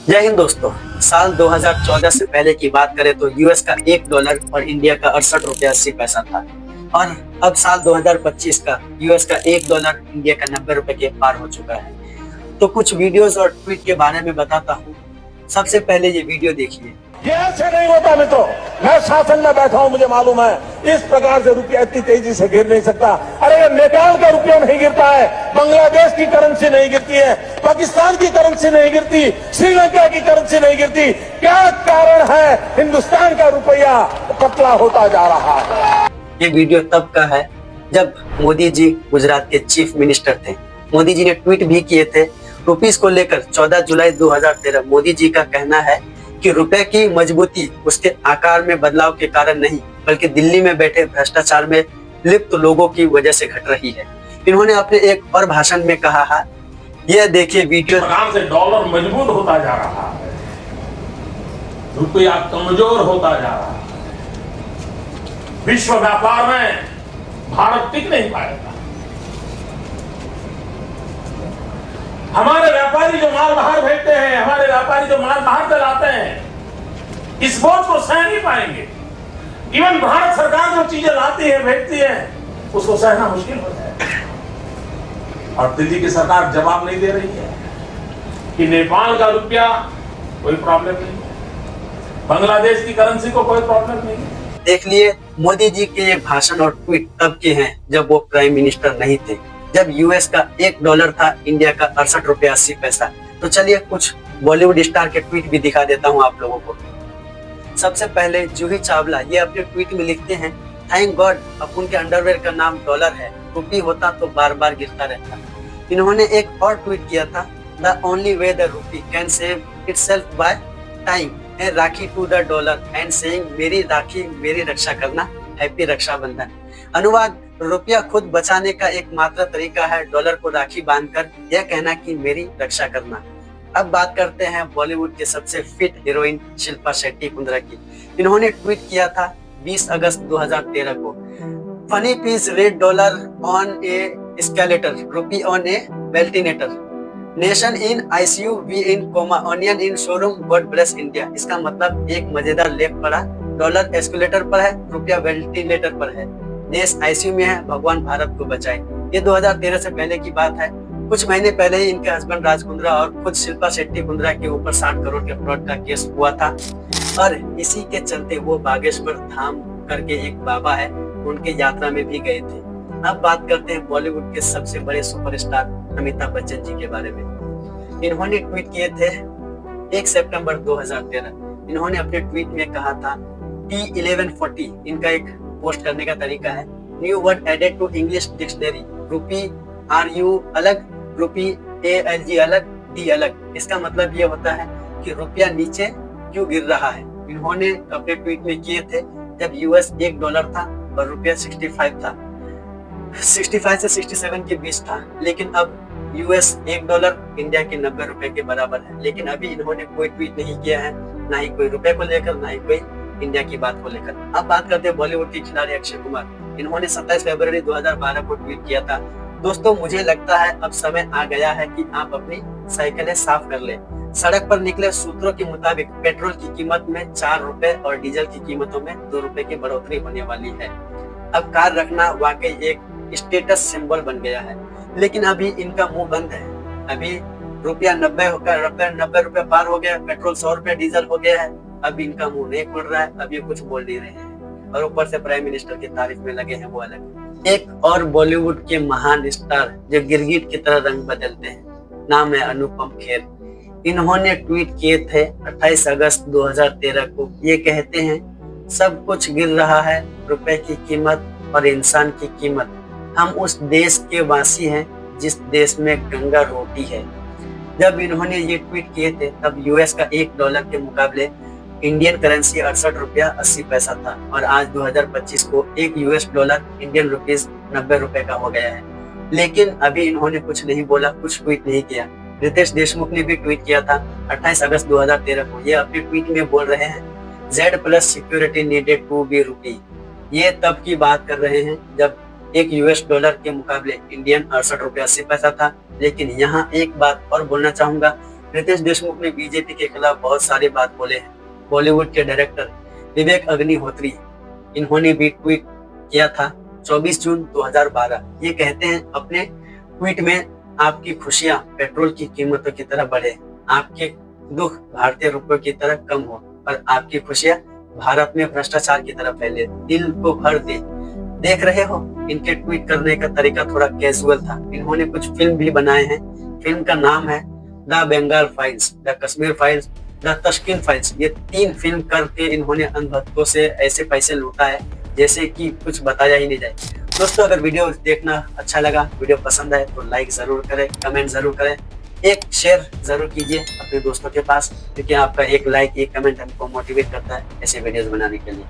जय हिंद दोस्तों। साल 2014 से पहले की बात करें तो यूएस का $1 और इंडिया का 68 रुपये 80 पैसा था। और अब साल 2025 का यूएस का $1 इंडिया का 90 रुपये के पार हो चुका है। तो कुछ वीडियोस और ट्वीट के बारे में बताता हूँ। सबसे पहले ये वीडियो देखिए। ये ऐसे नहीं होता मित्रों, मैं शासन में बैठा हूं, मुझे मालूम है इस प्रकार से रुपया इतनी तेजी से गिर नहीं सकता। अरे ये नेपाल का रुपया नहीं गिरता है, बांग्लादेश की करेंसी नहीं गिरती है, पाकिस्तान की करेंसी नहीं गिरती, श्रीलंका की करेंसी नहीं गिरती। क्या कारण है? हिंदुस्तान का रुपया पतला होता जा रहा है। ये वीडियो तब का है जब मोदी जी गुजरात के चीफ मिनिस्टर थे। मोदी जी ने ट्वीट भी किए थे रुपीस को लेकर। 14 जुलाई 2013 मोदी जी का कहना है कि रुपए की मजबूती उसके आकार में बदलाव के कारण नहीं, बल्कि दिल्ली में बैठे भ्रष्टाचार में लिप्त लोगों की वजह से घट रही है। इन्होंने अपने एक और भाषण में कहा है, यह देखिए वीडियो। से डॉलर मजबूत होता जा रहा है, रुपया कमजोर होता जा रहा है। विश्व व्यापार में भारत टिक नहीं पाएगा। हमारे व्यापारी जो माल बाहर भेजते हैं, हमारे व्यापारी जो माल बाहर से लाते हैं, इस बोझ को सह नहीं पाएंगे। इवन भारत सरकार जो चीजें लाती है, भेजती है, उसको सहना मुश्किल हो जाएगा। और दिल्ली की सरकार जवाब नहीं दे रही है कि नेपाल का रुपया कोई प्रॉब्लम नहीं है, बांग्लादेश की करेंसी को कोई प्रॉब्लम नहीं है। देख लिए, मोदी जी के ये भाषण और ट्वीट तब के हैं जब वो प्राइम मिनिस्टर नहीं थे, जब यूएस का $1 था, इंडिया का 68 रुपये 80 पैसा। तो चलिए कुछ बॉलीवुड स्टार के ट्वीट भी दिखा देता हूँ आप लोगों को। सबसे पहले जूही चावला ये अपने ट्वीट में लिखते हैं, थैंक गॉड अब उनके अंडरवेयर का नाम डॉलर है, रुपी होता तो बार बार गिरता रहता। इन्होंने एक और ट्वीट किया था, the only way the rupee can save itself by tying a rakhi to the dollar and saying मेरी राखी मेरी रक्षा करना, हैप्पी रक्षाबंधन। अनुवाद, रुपया खुद बचाने का एकमात्र तरीका है डॉलर को राखी बांधकर यह कहना कि मेरी रक्षा करना। अब बात करते हैं बॉलीवुड के सबसे फिट हीरोइन शिल्पा शेट्टी कुंद्रा की। इन्होंने ट्वीट किया था 20 अगस्त 2013 को, funny piece red dollar on a escalator, rupee on a ventilator, nation in ICU, we in coma, onion in showroom, God bless India. इसका मतलब एक मजेदार लेख पड़ा, डॉलर एस्केलेटर पर है, रुपया वेल्टिनेटर पर है, देश आईसीयू में है, भगवान भारत को बचाए। ये 2013 से पहले की बात है। कुछ महीने पहले ही इनके हस्बैंड राज कुंद्रा और खुद शिल्पा शेट्टी कुंद्रा के ऊपर 60 करोड़ के फ्रॉड का केस हुआ था। और इसी के चलते वो बागेश्वर धाम करके एक बाबा है, उनके यात्रा में भी गए थे। अब बात करते हैं बॉलीवुड के सबसे बड़े सुपरस्टार अमिताभ बच्चन जी के बारे में। इन्होंने ट्वीट किए थे 1 सितंबर 2013। इन्होंने अपने ट्वीट में कहा था T1140 इनका एक पोस्ट करने का तरीका है, new word added to English dictionary, rupee RU अलग, रुपी ALG अलग, D अलग। इसका मतलब ये होता है कि रुपया नीचे क्यों गिर रहा है। इन्होंने अपने ट्वीट में किए थे जब यूएस $1 था और रुपया 65 था, 65 से 67 के बीच था। लेकिन अब यूएस $1 इंडिया के 90 रुपए के बराबर है। लेकिन अभी इन्होंने कोई ट्वीट नहीं किया है, ना ही कोई रुपए को लेकर, ना ही कोई इंडिया की बात को लेकर। अब बात करते हैं बॉलीवुड के खिलाड़ी अक्षय कुमार। इन्होंने 27 फरवरी 2012 को ट्वीट किया था, दोस्तों मुझे लगता है अब समय आ गया है कि आप अपनी साइकिलें साफ कर लें। सड़क पर निकले सूत्रों के मुताबिक पेट्रोल की कीमत में 4 रुपए और डीजल की कीमतों में 2 रुपए की बढ़ोतरी होने वाली है। अब कार रखना वाकई एक स्टेटस सिंबल बन गया है। लेकिन अभी इनका मुंह बंद है। अभी रुपया 90 रुपए पार हो गया, पेट्रोल 100 रुपए डीजल हो गया है। अभी इनका मुंह नहीं खुल रहा है, अभी कुछ बोल नहीं रहे हैं। और ऊपर से प्राइम मिनिस्टर की तारीफ में लगे हैं वो अलग। एक और बॉलीवुड के महान स्टार जो गिरगिट की तरह रंग बदलते हैं, नाम है अनुपम खेर। इन्होंने ट्वीट किए थे 28 अगस्त 2013 को। ये कहते हैं, सब कुछ गिर रहा है, रुपए की कीमत और इंसान की कीमत। हम उस देश के वासी हैं जिस देश में गंगा रोटी है। जब इन्होंने ये ट्वीट किए थे तब यूएस का $1 के मुकाबले इंडियन करेंसी 68 रुपया 80 पैसा था। और आज 2025 को एक $1 इंडियन रुपीस 90 रुपए का हो गया है। लेकिन अभी इन्होंने कुछ नहीं बोला, कुछ ट्वीट नहीं किया। रितेश देशमुख ने भी ट्वीट किया था 28 अगस्त 2013 को। ये अपने ट्वीट में बोल रहे हैं, Z+ security needed to be rupee. ये तब की बात कर रहे हैं जब एक $1 के मुकाबले इंडियन 68 रुपया 80 पैसा था। लेकिन यहाँ एक बात और बोलना चाहूंगा, रितेश देशमुख ने बीजेपी के खिलाफ बहुत सारी बात बोले हैं। बॉलीवुड के डायरेक्टर विवेक अग्निहोत्री, इन्होंने भी ट्वीट किया था 24 जून 2012। ये कहते हैं अपने ट्वीट में, आपकी खुशियां पेट्रोल की कीमतों की तरह बढ़े, आपके दुख भारतीय रुपयों की तरह कम हो और आपकी खुशियां भारत में भ्रष्टाचार की तरह फैले, दिल को भर दे। देख रहे हो, इनके ट्वीट करने का तरीका थोड़ा कैजुअल था। इन्होंने कुछ फिल्म भी बनाए हैं। फिल्म का नाम है the Bengal files, the Kashmir files, the Taskin files. ये 3 फिल्म करके इन्होंने अंधभक्तों से ऐसे पैसे लूटा है जैसे कि कुछ बताया ही नहीं जाए। दोस्तों, अगर वीडियो देखना अच्छा लगा, वीडियो पसंद आए तो लाइक जरूर करें, कमेंट जरूर करें, एक शेयर जरूर कीजिए अपने दोस्तों के पास, क्योंकि आपका एक लाइक, एक कमेंट हमको मोटिवेट करता है ऐसे वीडियोस बनाने के लिए।